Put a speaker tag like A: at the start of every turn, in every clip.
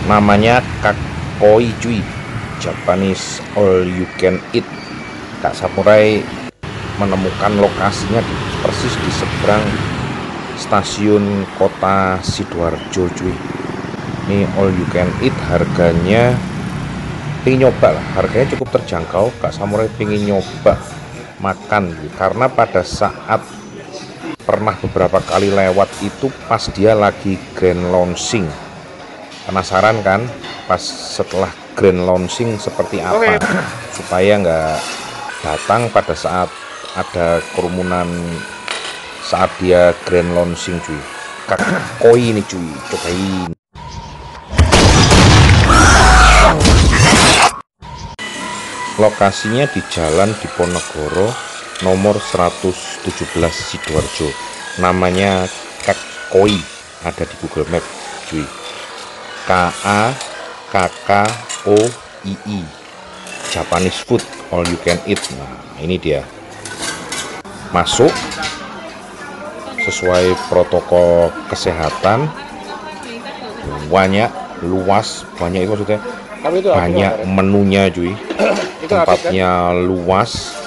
A: Namanya Kakoi cuy, Japanese all you can eat. Kak Samurai menemukan lokasinya persis di seberang stasiun kota Sidoarjo cuy. Ini all you can eat, harganya pengen nyoba lah, harganya cukup terjangkau. Kak Samurai pengen nyoba makan gitu. Karena pada saat pernah beberapa kali lewat itu pas dia lagi grand launching. Penasaran kan pas setelah grand launching seperti apa? Supaya nggak datang pada saat ada kerumunan saat dia grand launching cuy. Kakoi ini cuy, cobain. Lokasinya di Jalan Diponegoro nomor 117 Sidoarjo. Namanya Kakoi, ada di Google Map cuy. KAKKOII, Japanese food all you can eat. Nah ini dia, masuk sesuai protokol kesehatan, banyak, luas, banyak itu maksudnya banyak menunya cuy. Tempatnya luas,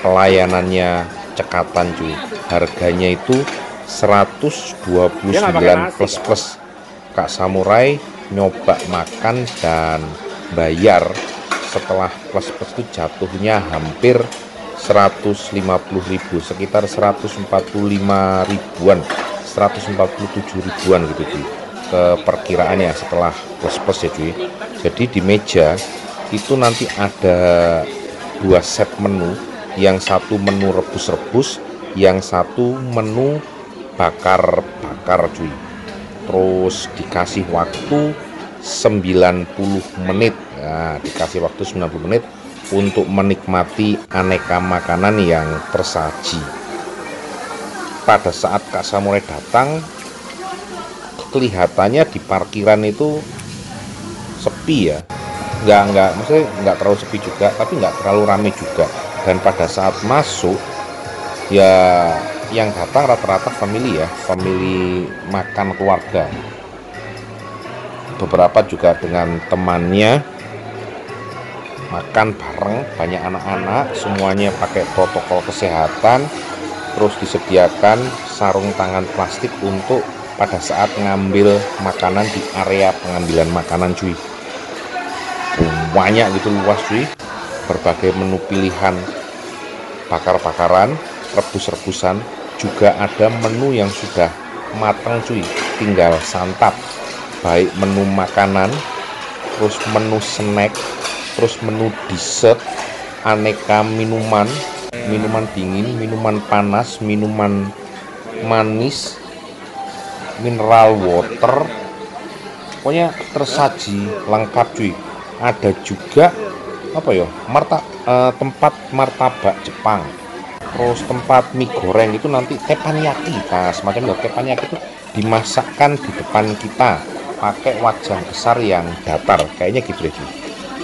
A: pelayanannya cekatan cuy. Harganya itu 129 plus. Kak Samurai nyoba makan dan bayar setelah plus itu jatuhnya hampir 150.000, sekitar 145 ribuan, 147 ribuan gitu cuy, ke perkiraannya setelah plus ya cuy. Jadi di meja itu nanti ada 2 set menu, yang satu menu rebus-rebus, yang satu menu bakar-bakar cuy. Terus dikasih waktu 90 menit. Nah, dikasih waktu 90 menit untuk menikmati aneka makanan yang tersaji. Pada saat Kak Samurai datang, kelihatannya di parkiran itu sepi ya. Maksudnya nggak terlalu sepi juga, tapi nggak terlalu ramai juga. Dan pada saat masuk ya, yang datang rata-rata family ya, family makan keluarga. Beberapa juga dengan temannya makan bareng, banyak anak-anak, semuanya pakai protokol kesehatan. Terus disediakan sarung tangan plastik untuk pada saat ngambil makanan di area pengambilan makanan cuy. Banyak gitu, luas cuy, berbagai menu pilihan, bakar-bakaran, rebus-rebusan, juga ada menu yang sudah matang cuy, tinggal santap. Baik menu makanan, terus menu snack, terus menu dessert, aneka minuman dingin, minuman panas, minuman manis, mineral water, pokoknya tersaji lengkap cuy. Ada juga tempat martabak Jepang, terus tempat mie goreng itu nanti teppanyaki, semacam teppanyaki itu dimasakkan di depan kita pakai wajan besar yang datar, kayaknya gitu deh.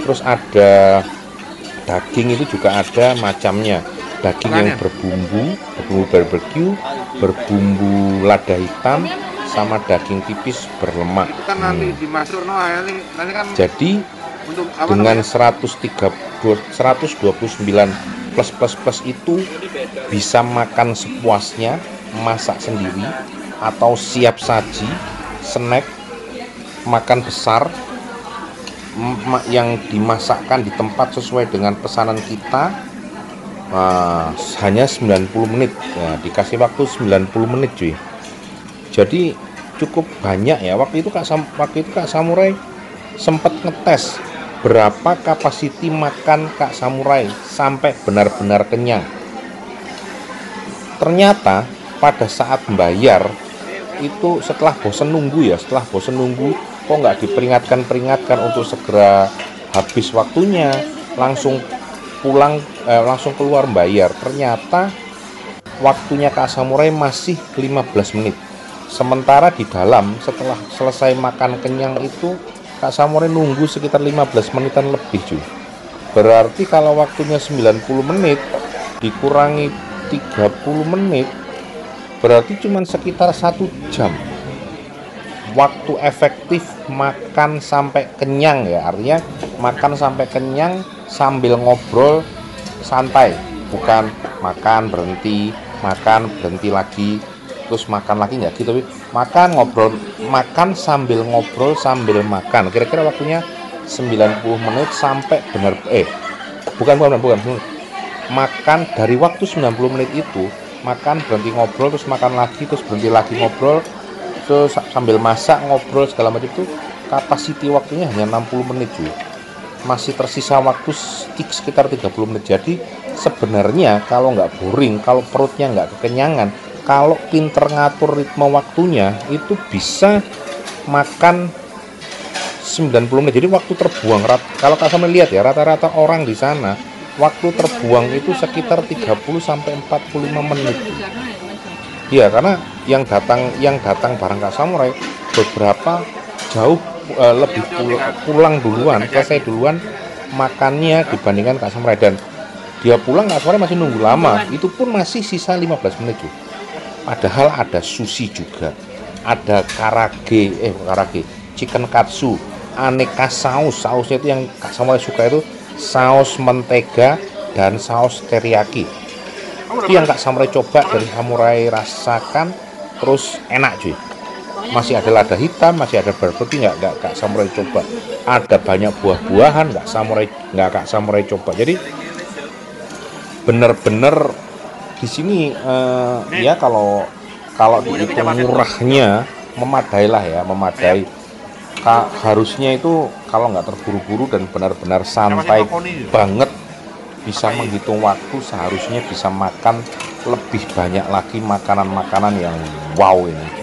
A: Terus ada daging, itu juga ada macamnya, daging yang berbumbu barbecue, berbumbu lada hitam, sama daging tipis berlemak. Jadi dengan 129 plus itu bisa makan sepuasnya, masak sendiri atau siap saji, snack, makan besar yang dimasakkan di tempat sesuai dengan pesanan kita. Hanya 90 menit ya, dikasih waktu 90 menit cuy. Jadi cukup banyak ya. Waktu itu Kak Samurai sempat ngetes berapa kapasiti makan Kak Samurai sampai benar-benar kenyang. Ternyata pada saat membayar itu setelah bosen nunggu kok nggak diperingatkan untuk segera habis waktunya, langsung pulang, langsung keluar membayar. Ternyata waktunya Kak Samurai masih 15 menit. Sementara di dalam setelah selesai makan kenyang itu Kak Samurai nunggu sekitar 15 menitan lebih cuy. Berarti kalau waktunya 90 menit dikurangi 30 menit berarti cuma sekitar 1 jam. waktu efektif makan sampai kenyang ya, artinya makan sampai kenyang sambil ngobrol santai, bukan makan berhenti lagi terus makan lagi, nggak gitu, tapi makan ngobrol, makan sambil ngobrol sambil makan, kira-kira waktunya 90 menit sampai bukan, makan dari waktu 90 menit itu, makan berhenti ngobrol terus makan lagi terus berhenti lagi ngobrol terus sambil masak ngobrol segala macam, itu kapasiti waktunya hanya 60 menit cuy, masih tersisa waktu sekitar 30 menit. Jadi sebenarnya kalau nggak boring, kalau perutnya nggak kekenyangan, kalau pinter ngatur ritme waktunya, itu bisa makan 90 menit. Jadi waktu terbuang, kalau Kak Samuel lihat ya, rata-rata orang di sana waktu terbuang itu sekitar 30 sampai 45 menit. Iya, karena yang datang bareng Kak Samurai beberapa jauh lebih pulang duluan, selesai duluan makannya dibandingkan Kak Samurai, dan dia pulang Kak Samurai masih nunggu lama, itu pun masih sisa 15 menit tuh. Padahal ada sushi juga, ada karage, chicken katsu, aneka sausnya itu yang Kak Samurai suka itu saus mentega dan saus teriyaki. Itu yang Kak Samurai coba, dari Samurai rasakan terus enak cuy. Masih ada lada hitam, masih ada barbecue, nggak Kak Samurai coba. Ada banyak buah-buahan, nggak Kak Samurai coba. Jadi bener-bener di sini ya kalau dihitung murahnya memadai lah ya, memadai. Harusnya itu kalau nggak terburu-buru dan benar-benar santai banget, bisa menghitung waktu, seharusnya bisa makan lebih banyak lagi makanan-makanan yang wow ini.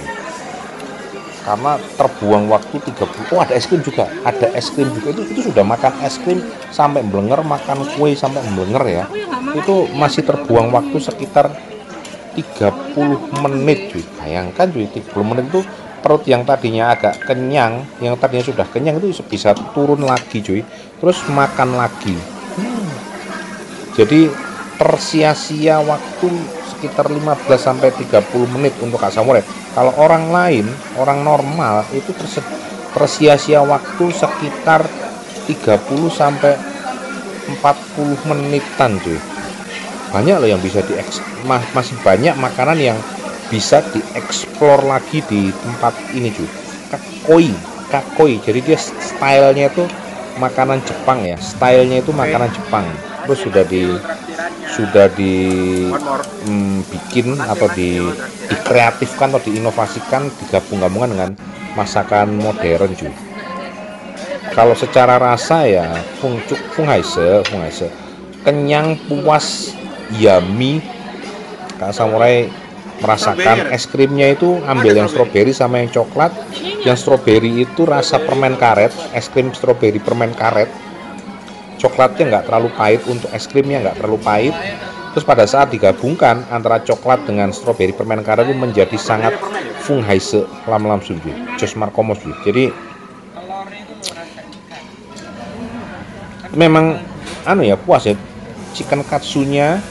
A: Karena terbuang waktu 30. Oh, ada es krim juga, itu sudah makan es krim sampai mblenger, makan kue sampai mblenger ya. Itu masih terbuang waktu sekitar 30 menit cuy. Bayangkan cuy, 30 menit itu perut yang tadinya agak kenyang, yang tadinya sudah kenyang itu bisa turun lagi cuy, terus makan lagi. Jadi tersia-sia waktu sekitar 15 sampai 30 menit untuk Kak Samurai. Kalau orang lain, orang normal itu tersia-sia waktu sekitar 30 sampai 40 menitan cuy. Banyak loh yang bisa masih banyak makanan yang bisa dieksplor lagi di tempat ini cuy. Kakoi, jadi dia stylenya itu makanan Jepang ya, makanan Jepang. Terus sudah dibikin atau dikreatifkan atau diinovasikan, digabung-gabungkan dengan masakan modern cuy. Kalau secara rasa ya funghaise, kenyang, puas, yummy. Kak Samurai merasakan es krimnya itu ambil yang stroberi sama yang coklat. Yang stroberi itu rasa permen karet, es krim stroberi permen karet. Coklatnya nggak terlalu pahit, untuk es krimnya nggak terlalu pahit. Terus pada saat digabungkan antara coklat dengan stroberi permen karet itu menjadi sangat funghaise lam sumbi, jos markomos. Jadi memang puas ya, chicken katsunya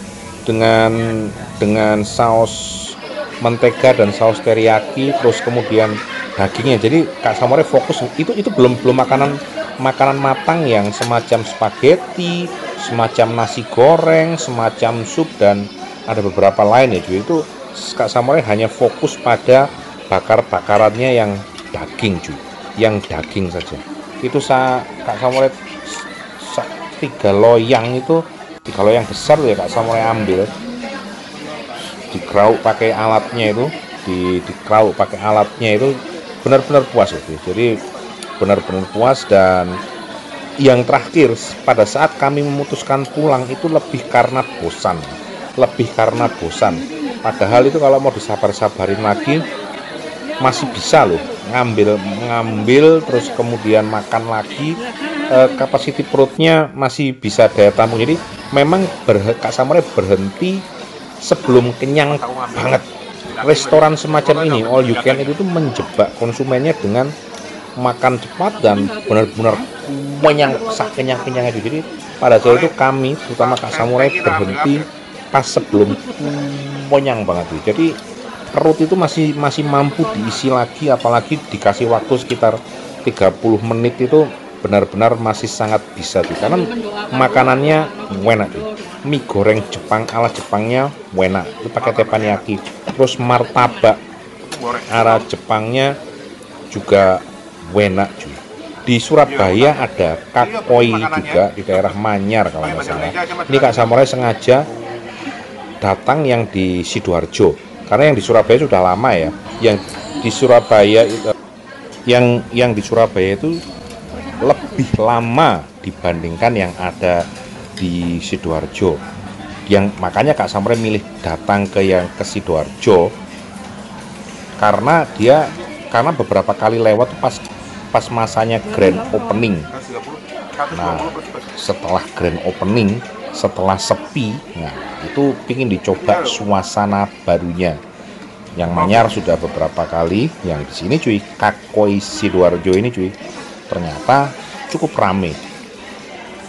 A: dengan saus mentega dan saus teriyaki, terus kemudian dagingnya. Jadi Kak Samurai fokus itu belum makanan matang yang semacam spaghetti, semacam nasi goreng, semacam sup, dan ada beberapa lain ya cuy. Itu Kak Samurai hanya fokus pada bakar-bakarannya yang daging cuy, yang daging saja. Itu Kak Samurai 3 loyang besar ya Kak Samurai ambil, dikrauk pakai alatnya itu, benar-benar puas itu. Jadi benar-benar puas. Dan yang terakhir, pada saat kami memutuskan pulang itu lebih karena bosan. Padahal itu kalau mau disabar-sabarin lagi masih bisa loh, ngambil terus kemudian makan lagi, kapasiti perutnya masih bisa daya tampung. Jadi memang Kak Samurai berhenti sebelum kenyang banget. Restoran semacam ini, all you can eat, itu menjebak konsumennya dengan makan cepat dan benar-benar kenyang-kenyangnya. Jadi pada saat itu kami, terutama Kak Samurai, berhenti pas sebelum kenyang banget. Jadi perut itu masih mampu diisi lagi, apalagi dikasih waktu sekitar 30 menit itu benar-benar masih sangat bisa tuh, karena makanannya enak tuh. Mie goreng Jepang ala Jepangnya enak, itu pakai teppanyaki. Terus martabak ala Jepangnya juga enak cuy. Di Surabaya ada kakoi juga, di daerah Manyar kalau nggak salah. Ini Kak Samurai sengaja datang yang di Sidoarjo, karena yang di Surabaya sudah lama ya. Yang di Surabaya itu, yang di Surabaya itu lebih lama dibandingkan yang ada di Sidoarjo. Yang makanya Kak Samurai milih datang ke Sidoarjo karena beberapa kali lewat pas masanya grand opening. Nah, setelah grand opening, setelah sepi, nah itu pingin dicoba suasana barunya. Yang Manyar sudah beberapa kali, yang di sini cuy, Kakoi Sidoarjo ini cuy, ternyata cukup rame.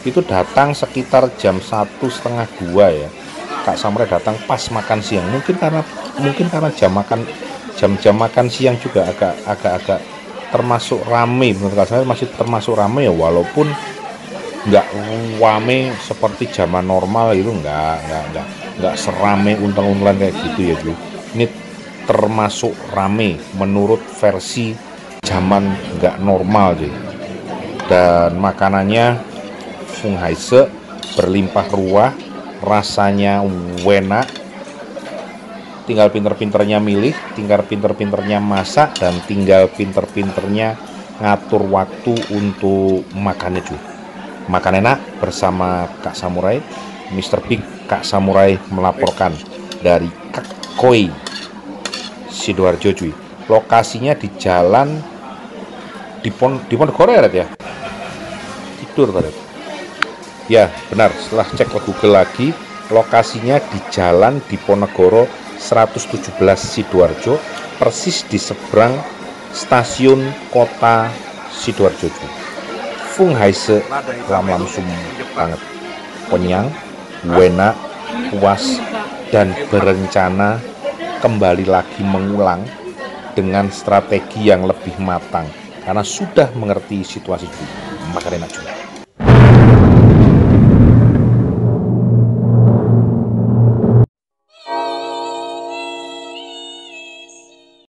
A: Itu datang sekitar jam 1:30 ya. Kak Samurai datang pas makan siang. Mungkin karena jam makan siang juga agak termasuk rame. Menurut Kak Samurai masih termasuk rame ya, walaupun nggak rame seperti zaman normal itu, nggak serame untel-untelan kayak gitu ya cuy. Ini termasuk rame menurut versi zaman nggak normal cuy. Dan makanannya Funghaise berlimpah ruah, rasanya enak. Tinggal pinter-pinternya milih, tinggal pinter-pinternya masak, dan tinggal pinter-pinternya ngatur waktu untuk makannya cuy. Makan enak bersama Kak Samurai. Mr. Big Kak Samurai melaporkan dari Kakoi Sidoarjo cuy. Lokasinya di jalan Diponegoro ya? Tidur tadi. Ya benar, setelah cek ke Google lagi, lokasinya di jalan Diponegoro 117 Sidoarjo, persis di seberang stasiun kota Sidoarjo. Funghaise lam-lam-sum banget, kenyang, enak, puas, dan berencana kembali lagi mengulang dengan strategi yang lebih matang karena sudah mengerti situasi itu. Makan enak juga.